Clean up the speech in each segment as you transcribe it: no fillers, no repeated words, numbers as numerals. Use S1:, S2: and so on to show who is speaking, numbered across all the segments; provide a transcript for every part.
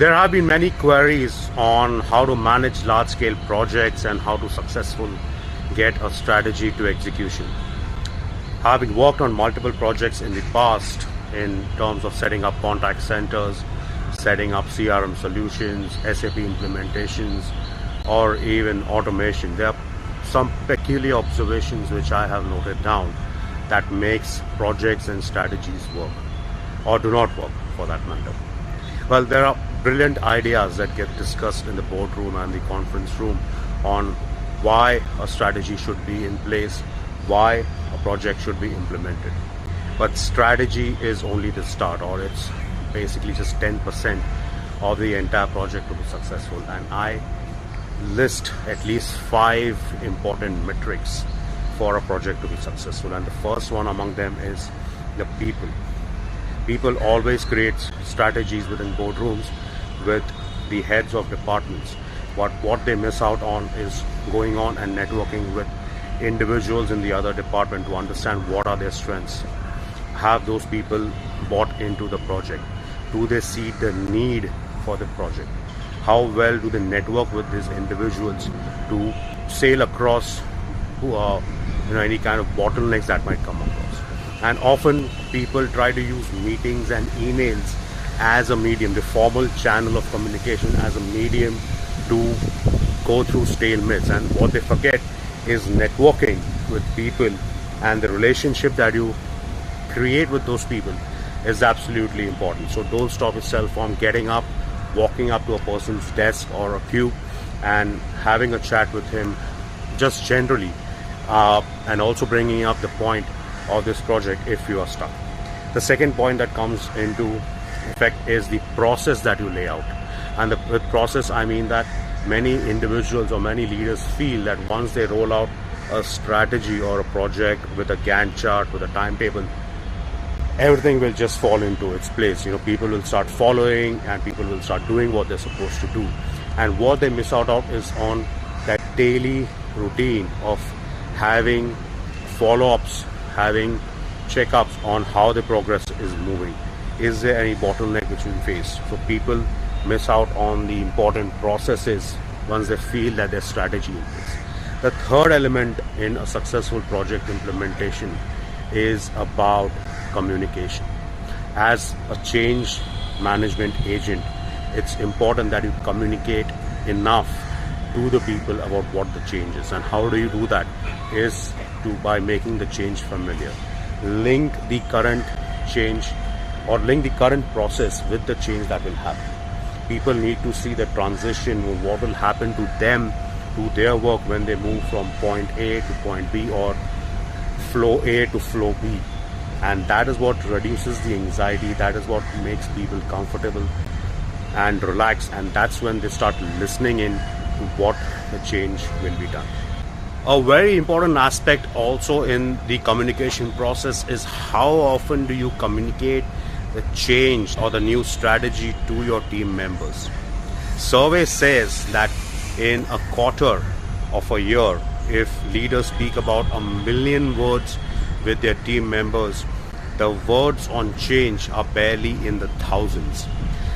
S1: There have been many queries on how to manage large-scale projects and how to successfully get a strategy to execution. Having worked on multiple projects in the past in terms of setting up contact centers, setting up CRM solutions, SAP implementations, or even automation, there are some peculiar observations which I have noted down that makes projects and strategies work, or do not work for that matter. Well, there are brilliant ideas that get discussed in the boardroom and the conference room on why a strategy should be in place, why a project should be implemented. But strategy is only the start, or it's basically just 10% of the entire project to be successful. And I list at least 5 important metrics for a project to be successful. And the first one among them is the people. People always create strategies within boardrooms with the heads of departments. But what they miss out on is going on and networking with individuals in the other department to understand what are their strengths. Have those people bought into the project? Do they see the need for the project? How well do they network with these individuals to sail across any kind of bottlenecks that might come across? And often people try to use meetings and emails as a medium, the formal channel of communication as a medium to go through stalemates. And what they forget is networking with people, and the relationship that you create with those people is absolutely important. So don't stop yourself from getting up, walking up to a person's desk or a cube and having a chat with him just generally, and also bringing up the point of this project if you are stuck. The second point that comes into effect is the process that you lay out. And with process, I mean that many individuals or many leaders feel that once they roll out a strategy or a project with a Gantt chart, with a timetable, everything will just fall into its place. People will start following and people will start doing what they're supposed to do. And what they miss out on is on that daily routine of having follow-ups, having checkups on how the progress is moving. Is there any bottleneck which we face? So people miss out on the important processes once they feel that their strategy is place. The third element in a successful project implementation is about communication. As a change management agent, it's important that you communicate enough to the people about what the change is. And how do you do that? Is by making the change familiar. Link the current change or link the current process with the change that will happen. People need to see the transition, what will happen to them, to their work when they move from point A to point B, or flow A to flow B. And that is what reduces the anxiety, that is what makes people comfortable and relaxed, and that's when they start listening in to what the change will be done. A very important aspect also in the communication process is how often do you communicate the change or the new strategy to your team members. Survey says that in a quarter of a year, if leaders speak about 1 million words with their team members, the words on change are barely in the thousands.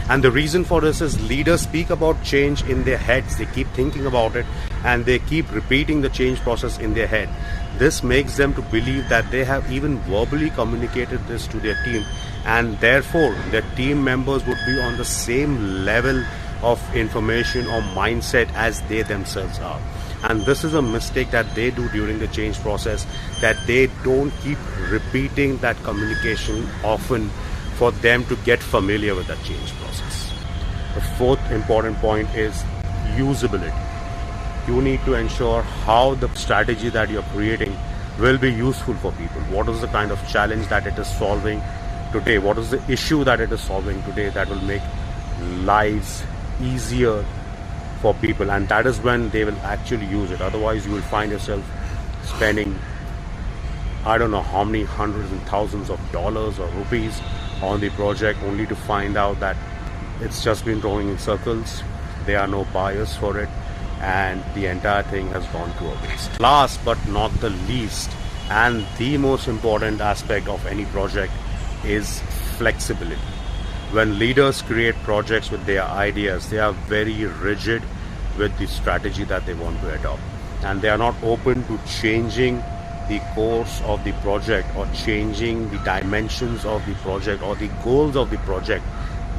S1: And the reason for this is leaders speak about change in their heads. They keep thinking about it and they keep repeating the change process in their head. This makes them to believe that they have even verbally communicated this to their team, and therefore their team members would be on the same level of information or mindset as they themselves are. And this is a mistake that they do during the change process, that they don't keep repeating that communication often for them to get familiar with that change process. The fourth important point is usability. You need to ensure how the strategy that you're creating will be useful for people. What is the kind of challenge that it is solving today? What is the issue that it is solving today that will make lives easier for people? And that is when they will actually use it. Otherwise, you will find yourself spending I don't know how many hundreds and thousands of dollars or rupees on the project, only to find out that it's just been rolling in circles. There are no buyers for it, and the entire thing has gone to a waste. Last but not the least, and the most important aspect of any project, is flexibility. When leaders create projects with their ideas, they are very rigid with the strategy that they want to adopt, and they are not open to changing the course of the project or changing the dimensions of the project or the goals of the project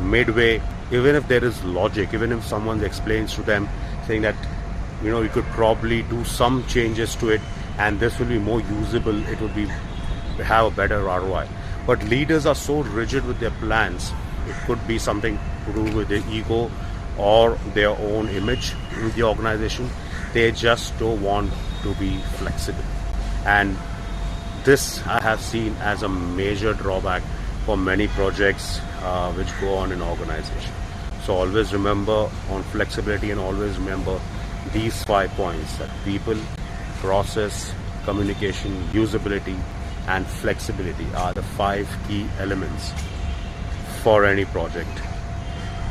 S1: midway, even if there is logic, even if someone explains to them saying that you could probably do some changes to it and this will be more usable, it would be have a better ROI. But leaders are so rigid with their plans. It could be something to do with their ego or their own image in the organization. They just don't want to be flexible, and this I have seen as a major drawback for many projects which go on in organization. So always remember on flexibility, and always remember these 5 points: that people, process, communication, usability and flexibility are the 5 key elements for any project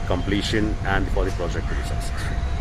S1: completion and for the project to be successful.